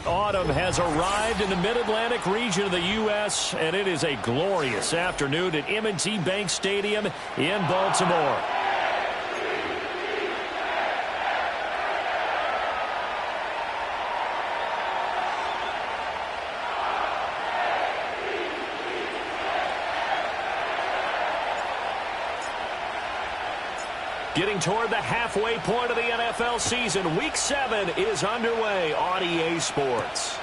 Autumn has arrived in the Mid-Atlantic region of the U.S., and it is a glorious afternoon at M&T Bank Stadium in Baltimore. Getting toward the halfway point of the NFL season, Week 7 is underway on EA Sports.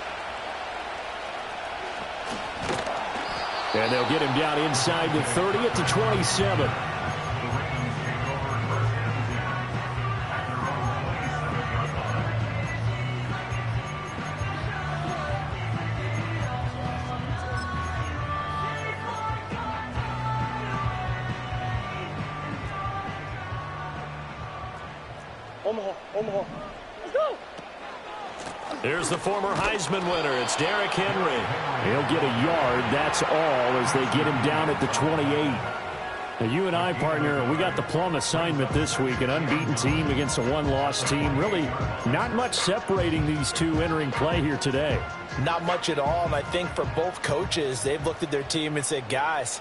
And they'll get him down inside the 30 at the 27. Omaha. Let's go. There's the former Heisman winner. It's Derrick Henry. He'll get a yard. That's all as they get him down at the 28. Now, you and I, partner, we got the plum assignment this week. An unbeaten team against a one-loss team. Really not much separating these two entering play here today. Not much at all, and I think for both coaches, they've looked at their team and said, guys,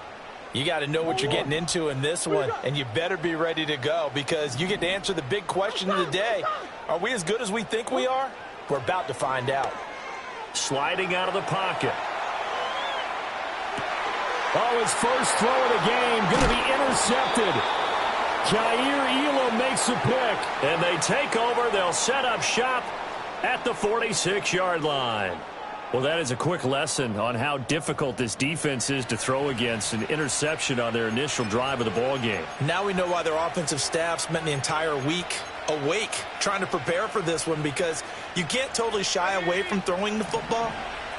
you got to know what you're getting into in this one, and you better be ready to go because you get to answer the big question of the day. Are we as good as we think we are? We're about to find out. Sliding out of the pocket. Oh, his first throw of the game going to be intercepted. Jair Elam makes a pick, and they take over. They'll set up shop at the 46-yard line. Well, that is a quick lesson on how difficult this defense is to throw against. An interception on their initial drive of the ball game. Now we know why their offensive staff spent the entire week awake trying to prepare for this one because you can't totally shy away from throwing the football.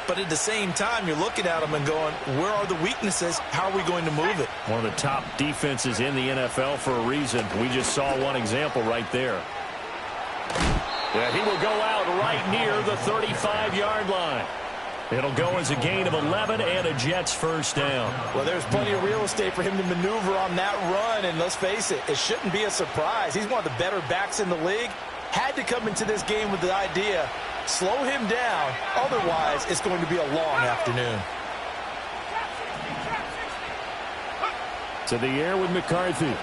But at the same time, you're looking at them and going, where are the weaknesses? How are we going to move it? One of the top defenses in the NFL for a reason. We just saw one example right there. Yeah, he will go out right near the 35-yard line. It'll go as a gain of 11 and a Jets first down. Well, there's plenty of real estate for him to maneuver on that run, and let's face it, it shouldn't be a surprise. He's one of the better backs in the league. Had to come into this game with the idea, slow him down, otherwise it's going to be a long afternoon. To the air with McCarthy.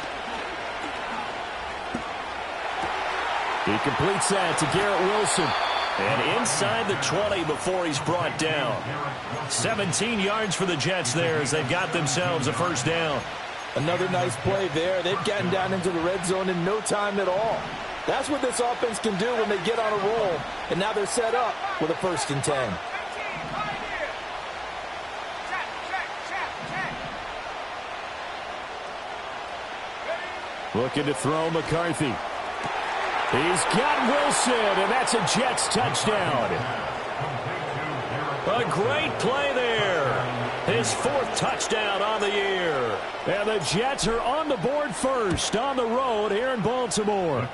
He completes that to Garrett Wilson. And inside the 20 before he's brought down. 17 yards for the Jets there as they've got themselves a first down. Another nice play there. They've gotten down into the red zone in no time at all. That's what this offense can do when they get on a roll. And now they're set up with a 1st and 10. Looking to throw McCarthy. He's got Wilson, and that's a Jets touchdown. A great play there. His 4th touchdown on the year. And the Jets are on the board first on the road here in Baltimore.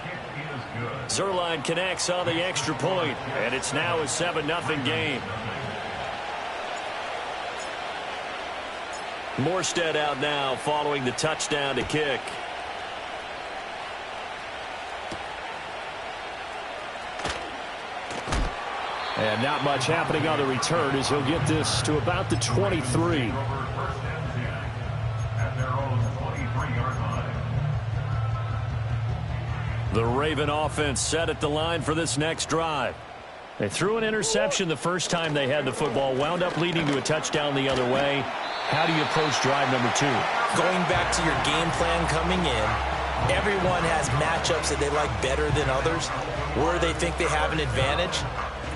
Zuerlein connects on the extra point, and it's now a 7-0 game. Morstead out now following the touchdown to kick. And not much happening on the return as he'll get this to about the 23. The Raven offense set at the line for this next drive. They threw an interception the first time they had the football, wound up leading to a touchdown the other way. How do you approach drive number 2? Going back to your game plan coming in, everyone has matchups that they like better than others, where they think they have an advantage.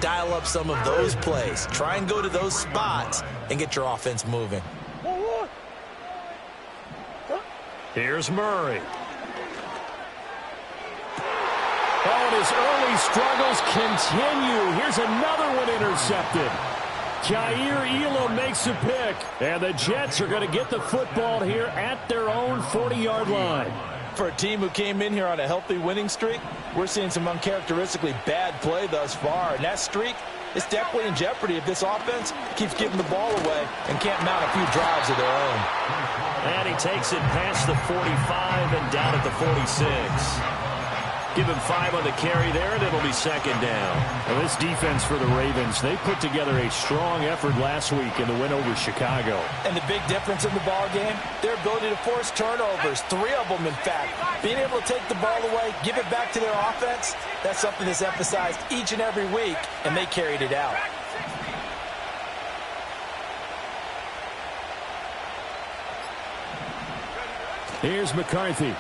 Dial up some of those plays. Try and go to those spots and get your offense moving. Here's Murray. Oh, and his early struggles continue. Here's another one intercepted. Jair Elam makes a pick, and the Jets are going to get the football here at their own 40-yard line. For a team who came in here on a healthy winning streak, we're seeing some uncharacteristically bad play thus far, and that streak is definitely in jeopardy if this offense keeps giving the ball away and can't mount a few drives of their own. And he takes it past the 45 and down at the 46. Give him 5 on the carry there, and it'll be second down. Well, this defense for the Ravens, they put together a strong effort last week in the win over Chicago. And the big difference in the ball game, their ability to force turnovers, 3 of them, in fact. Being able to take the ball away, give it back to their offense, that's something that's emphasized each and every week, and they carried it out. Here's McCarthy.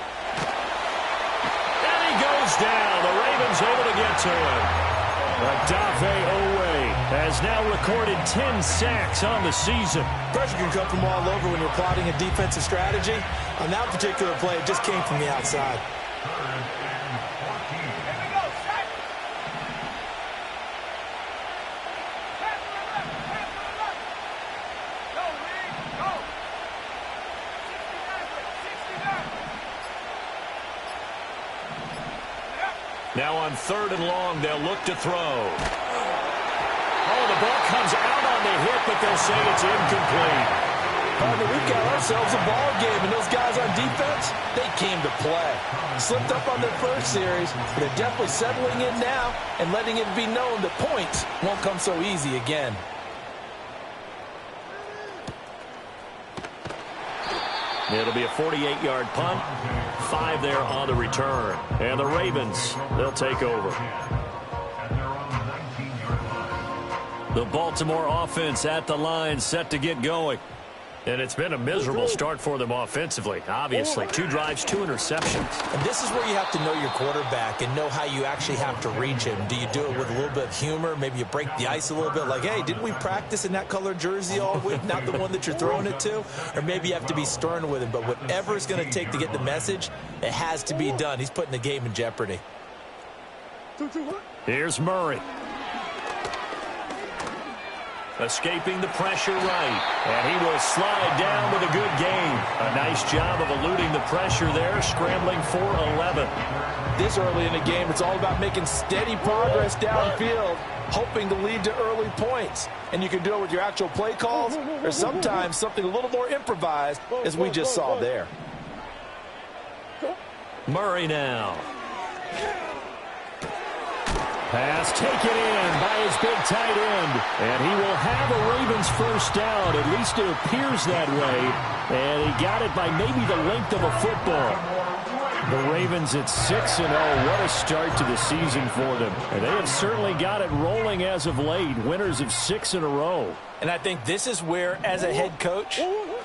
Goes down. The Ravens able to get to him. Odafe Oweh has now recorded 10 sacks on the season. Pressure can come from all over when you're plotting a defensive strategy. On that particular play, it just came from the outside. Now on 3rd and long, they'll look to throw. Oh, the ball comes out on the hit, but they'll say it's incomplete. Partner, we've got ourselves a ball game, and those guys on defense, they came to play. Slipped up on their first series, but they're definitely settling in now and letting it be known that points won't come so easy again. It'll be a 48-yard punt. 5 there on the return. And the Ravens, they'll take over. The Baltimore offense at the line, set to get going. And it's been a miserable start for them offensively, obviously. 2 drives, 2 interceptions. And this is where you have to know your quarterback and know how you actually have to reach him. Do you do it with a little bit of humor? Maybe you break the ice a little bit, like, hey, didn't we practice in that colored jersey all week, not the one that you're throwing it to? Or maybe you have to be stern with him. But whatever it's going to take to get the message, it has to be done. He's putting the game in jeopardy. Here's Murray. Escaping the pressure right. And he will slide down with a good gain. A nice job of eluding the pressure there, scrambling for 11. This early in the game, it's all about making steady progress downfield, hoping to lead to early points. And you can do it with your actual play calls, or sometimes something a little more improvised, as we just saw there. Murray now. Pass taken in by his big tight end. And he will have a Ravens first down. At least it appears that way. And he got it by maybe the length of a football. The Ravens at 6-0. What a start to the season for them. And they have certainly got it rolling as of late. Winners of 6 in a row. And I think this is where, as a head coach,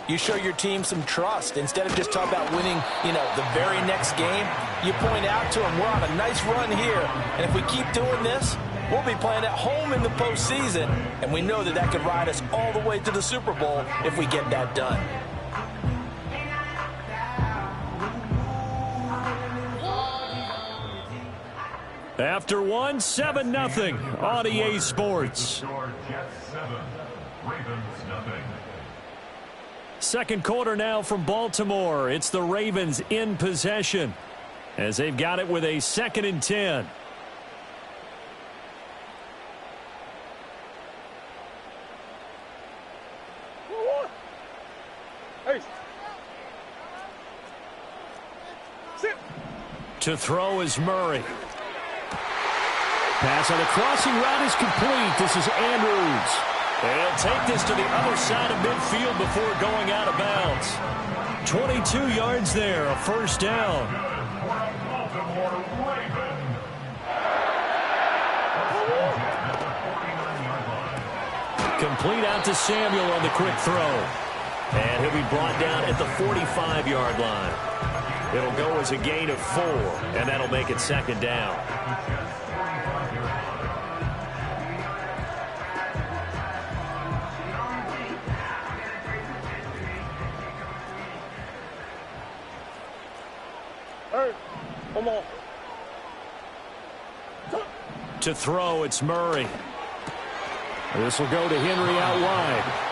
you show your team some trust. Instead of just talking about winning, the very next game, you point out to them, we're on a nice run here. And if we keep doing this, we'll be playing at home in the postseason. And we know that that could ride us all the way to the Super Bowl if we get that done. After 1, 7-0 on EA Sports. Second quarter now from Baltimore. It's the Ravens in possession as they've got it with a 2nd and 10. To throw is Murray. Pass on the crossing route is complete. This is Andrews. They'll take this to the other side of midfield before going out of bounds. 22 yards there, a first down. Complete out to Samuel on the quick throw. And he'll be brought down at the 45-yard line. It'll go as a gain of 4, and that'll make it 2nd down. To throw, it's Murray. This will go to Henry out wide.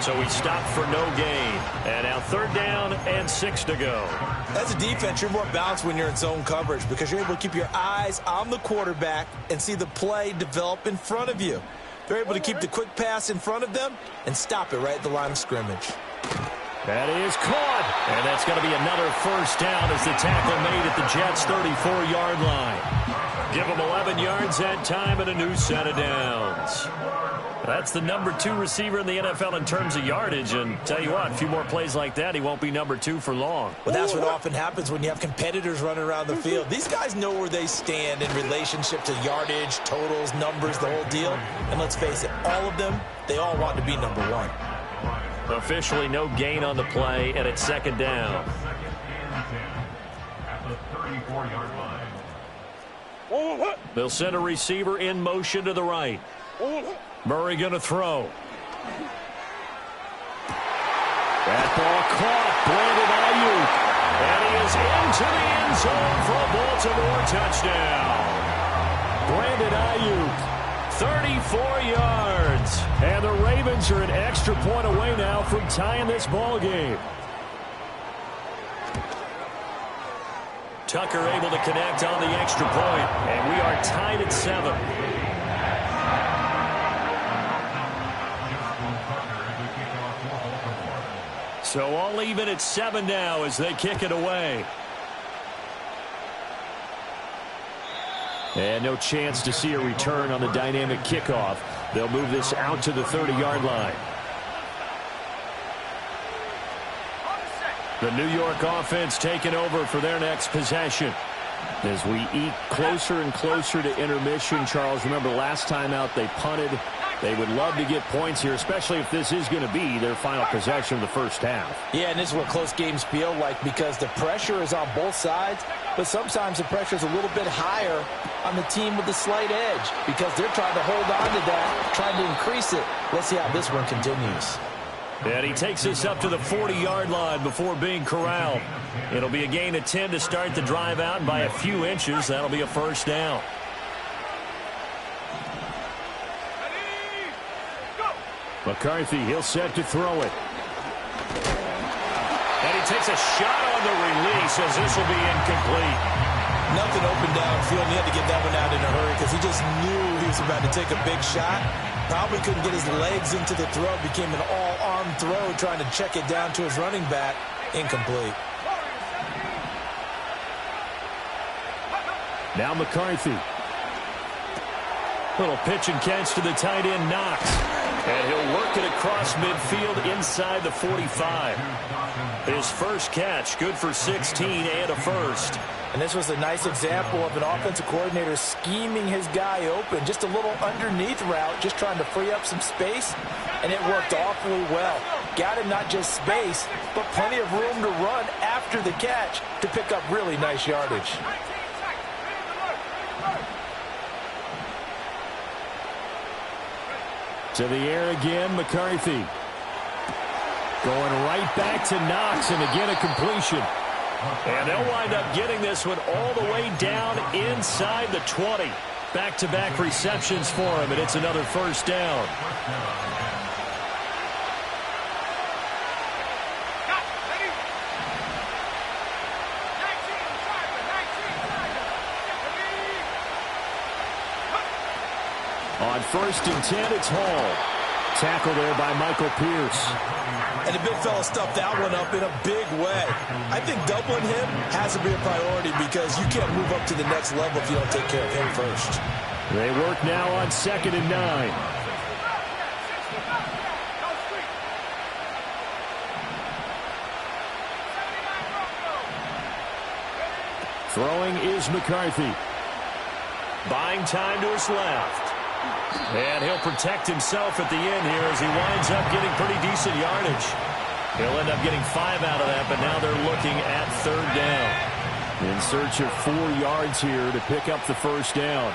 So he stopped for no gain. And now 3rd down and 6 to go. As a defense, you're more balanced when you're in zone coverage because you're able to keep your eyes on the quarterback and see the play develop in front of you. They're able to keep the quick pass in front of them and stop it right at the line of scrimmage. That is caught. And that's going to be another 1st down as the tackle made at the Jets' 34-yard line. Give them 11 yards that time and a new set of downs. That's the number 2 receiver in the NFL in terms of yardage. And tell you what, a few more plays like that, he won't be number 2 for long. Well, that's what often happens when you have competitors running around the field. These guys know where they stand in relationship to yardage, totals, numbers, the whole deal. And let's face it, all of them, they all want to be number 1. Officially no gain on the play, and it's 2nd down. They'll send a receiver in motion to the right. Murray going to throw. That ball caught. Brandon Ayuk. And he is into the end zone for a Baltimore touchdown. Brandon Ayuk. 34 yards. And the Ravens are an extra point away now from tying this ball game. Tucker able to connect on the extra point. And we are tied at 7. So all even at 7 now as they kick it away. And no chance to see a return on the dynamic kickoff. They'll move this out to the 30-yard line. The New York offense taking over for their next possession. As we eke closer and closer to intermission, Charles, remember last time out they punted. They would love to get points here, especially if this is going to be their final possession of the first half. Yeah, and this is what close games feel like because the pressure is on both sides, but sometimes the pressure is a little bit higher on the team with the slight edge because they're trying to hold on to that, trying to increase it. Let's see how this one continues. And he takes us up to the 40-yard line before being corralled. It'll be a gain of 10 to start the drive out, and by a few inches, that'll be a 1st down. McCarthy, he'll set to throw it. And he takes a shot on the release as this will be incomplete. Nothing open downfield, and he had to get that one out in a hurry because he just knew he was about to take a big shot. Probably couldn't get his legs into the throw. Became an all-arm throw trying to check it down to his running back. Incomplete. Now McCarthy. Little pitch and catch to the tight end, Knox. And he'll work it across midfield inside the 45. His first catch, good for 16 and a 1st. And this was a nice example of an offensive coordinator scheming his guy open. Just a little underneath route, just trying to free up some space. And it worked awfully well. Got him not just space, but plenty of room to run after the catch to pick up really nice yardage. To the air again, McCarthy. Going right back to Knox, and again a completion. And they'll wind up getting this one all the way down inside the 20. Back-to-back receptions for him, and it's another 1st down. On 1st and 10, it's Hall. Tackle there by Michael Pierce. And the big fella stuffed that one up in a big way. I think doubling him has to be a priority because you can't move up to the next level if you don't take care of him first. They work now on 2nd and 9. Throwing is McCarthy. Buying time to his left. And he'll protect himself at the end here as he winds up getting pretty decent yardage. He'll end up getting 5 out of that, but now they're looking at 3rd down. In search of 4 yards here to pick up the 1st down.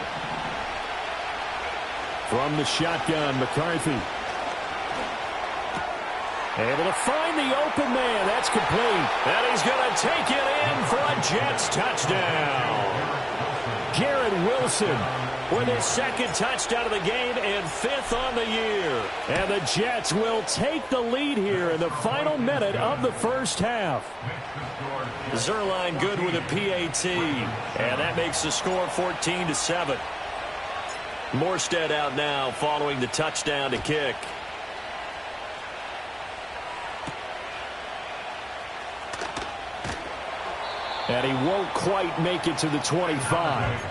From the shotgun, McCarthy. Able to find the open man. That's complete. And he's going to take it in for a Jets touchdown. Garrett Wilson with his second touchdown of the game and 5th on the year. And the Jets will take the lead here in the final minute of the first half. Zuerlein good with a PAT, and that makes the score 14-7. Morstead out now following the touchdown to kick. And he won't quite make it to the 25.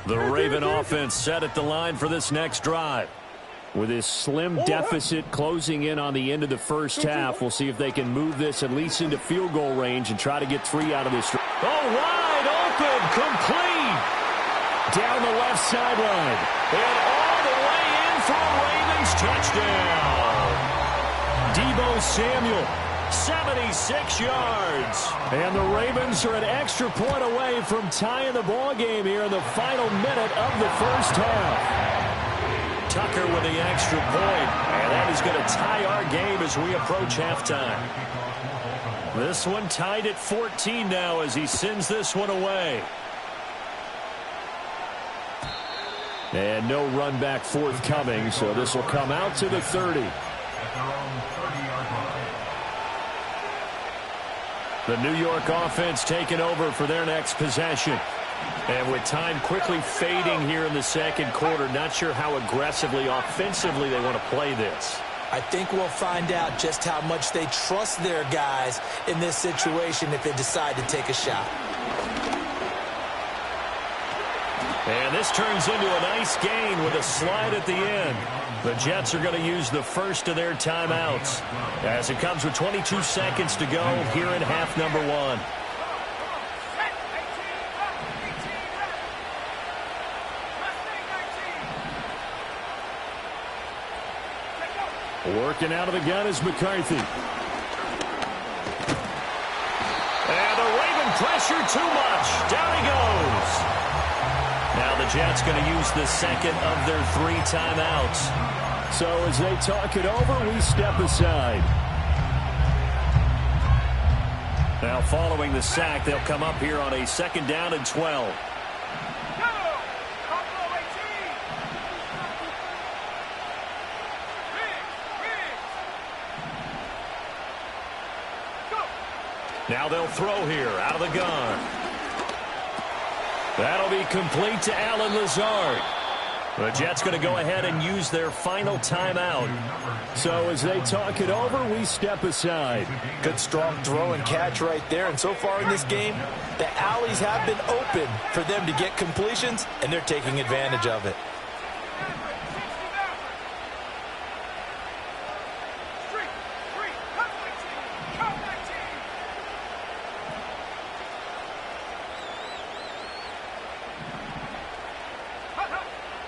The Raven offense set at the line for this next drive. With his slim deficit closing in on the end of the first half, we'll see if they can move this at least into field goal range and try to get 3 out of this. Oh, wide open, complete. Down the left sideline. And all the way in for a Ravens touchdown. Deebo Samuel, 76 yards. And the Ravens are an extra point away from tying the ball game here in the final minute of the first half. Tucker with the extra point, and that is going to tie our game as we approach halftime. This one tied at 14 now as he sends this one away. And no run back forthcoming, so this will come out to the 30. The New York offense taking over for their next possession. And with time quickly fading here in the second quarter, not sure how aggressively, offensively they want to play this. I think we'll find out just how much they trust their guys in this situation if they decide to take a shot. And this turns into a nice gain with a slide at the end. The Jets are going to use the first of their timeouts as it comes with 22 seconds to go here in half number 1. Working out of the gun is McCarthy. And the Raven pressure too much. Down he goes. Now the Jets going to use the second of their 3 timeouts. So as they talk it over, we step aside. Now following the sack, they'll come up here on a 2nd down and 12. Now they'll throw here out of the gun. That'll be complete to Allen Lazard. The Jets going to go ahead and use their final timeout. So as they talk it over, we step aside. Good strong throw and catch right there. And so far in this game, the alleys have been open for them to get completions, and they're taking advantage of it.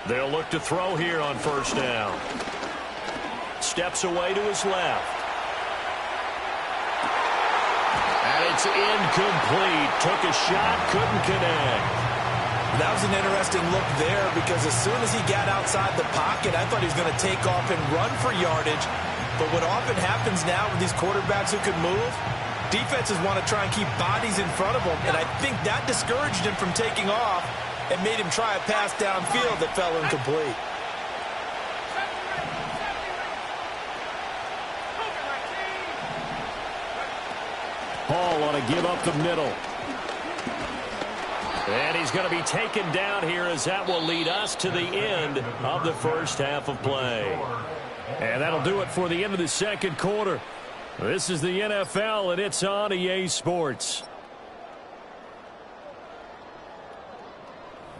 They'll look to throw here on 1st down. Steps away to his left. And it's incomplete. Took a shot, couldn't connect. That was an interesting look there because as soon as he got outside the pocket, I thought he was going to take off and run for yardage. But what often happens now with these quarterbacks who can move, defenses want to try and keep bodies in front of them. And I think that discouraged him from taking off and made him try a pass downfield that fell incomplete. Hall on a give up the middle. And he's going to be taken down here as that will lead us to the end of the first half of play. And that'll do it for the end of the second quarter. This is the NFL, and it's on EA Sports.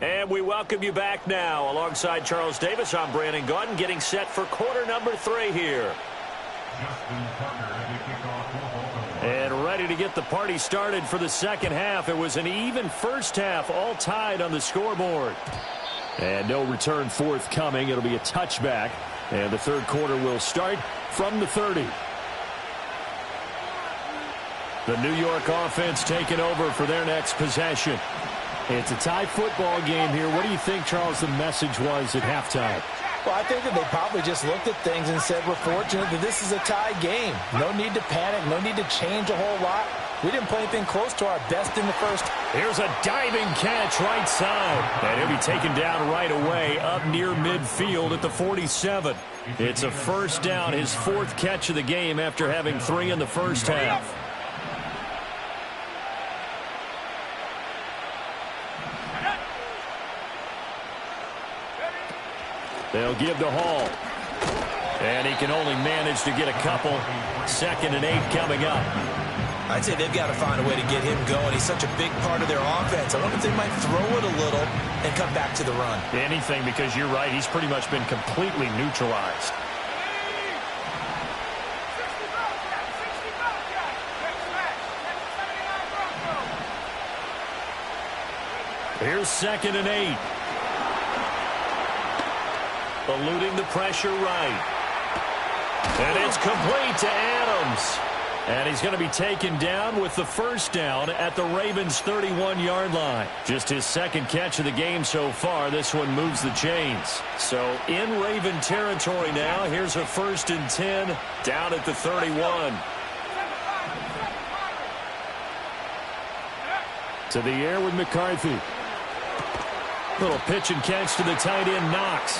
And we welcome you back now. Alongside Charles Davis, I'm Brandon Gaudin, getting set for quarter number 3 here. And ready to get the party started for the second half. It was an even first half, all tied on the scoreboard. And no return forthcoming. It'll be a touchback. And the third quarter will start from the 30. The New York offense taking over for their next possession. It's a tie football game here. What do you think, Charles, the message was at halftime? Well, I think that they probably just looked at things and said, we're fortunate that this is a tie game. No need to panic, no need to change a whole lot. We didn't play anything close to our best in the first. Here's a diving catch right side. And he'll be taken down right away up near midfield at the 47. It's a first down, his fourth catch of the game after having 3 in the first half. They'll give to Hall. And he can only manage to get a couple. 2nd and 8 coming up. I'd say they've got to find a way to get him going. He's such a big part of their offense. I wonder if they might throw it a little and come back to the run. Anything, because you're right. He's pretty much been completely neutralized. Here's 2nd and 8. Eluding the pressure right. And it's complete to Adams. And he's going to be taken down with the first down at the Ravens' 31-yard line. Just his 2nd catch of the game so far. This one moves the chains. So in Raven territory now. Here's a 1st and 10 down at the 31. To the air with McCarthy. Little pitch and catch to the tight end, Knox.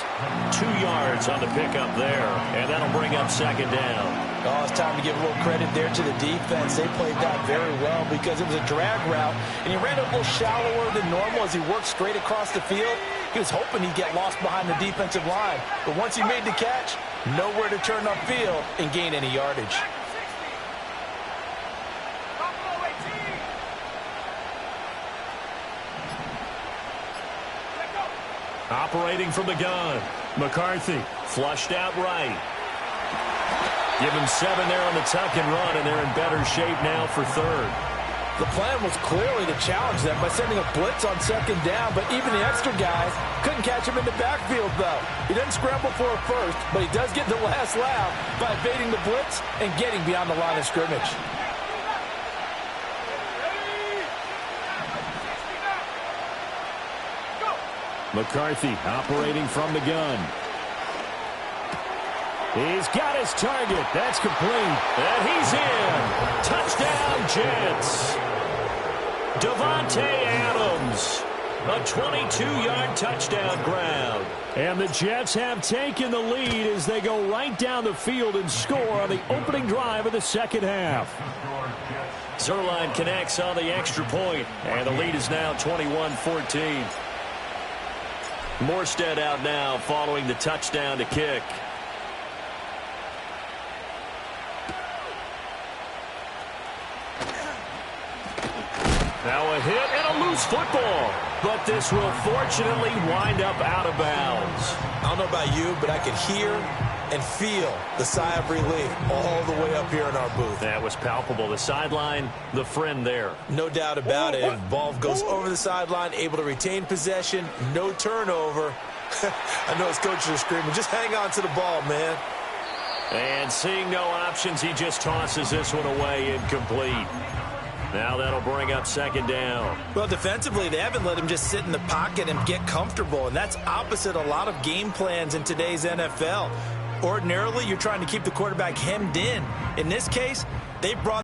2 yards on the pickup there. And that'll bring up 2nd down. Oh, it's time to give a little credit there to the defense. They played that very well because it was a drag route, and he ran a little shallower than normal as he worked straight across the field. He was hoping he'd get lost behind the defensive line. But once he made the catch, nowhere to turn upfield and gain any yardage. Operating from the gun. McCarthy flushed out right. Give him 7 there on the tuck and run, and they're in better shape now for 3rd. The plan was clearly to challenge them by sending a blitz on 2nd down, but even the extra guys couldn't catch him in the backfield, though. He doesn't scramble for a first, but he does get the last laugh by evading the blitz and getting beyond the line of scrimmage. McCarthy operating from the gun. He's got his target. That's complete. And he's in. Touchdown, Jets. Davante Adams. A 22-yard touchdown grab. And the Jets have taken the lead as they go right down the field and score on the opening drive of the 2nd half. Zuerlein connects on the extra point, and the lead is now 21-14. Morstead out now following the touchdown to kick. Now a hit and a loose football. But this will fortunately wind up out of bounds. I don't know about you, but I could hear and feel the sigh of relief all the way up here in our booth. That was palpable. The sideline, the friend there. No doubt about it. Ball goes over the sideline, able to retain possession, no turnover. I know his coaches are screaming, just hang on to the ball, man. And seeing no options, he just tosses this one away, incomplete. Now that'll bring up 2nd down. Well, defensively, they haven't let him just sit in the pocket and get comfortable, and that's opposite a lot of game plans in today's NFL. Ordinarily, you're trying to keep the quarterback hemmed in. In this case, they brought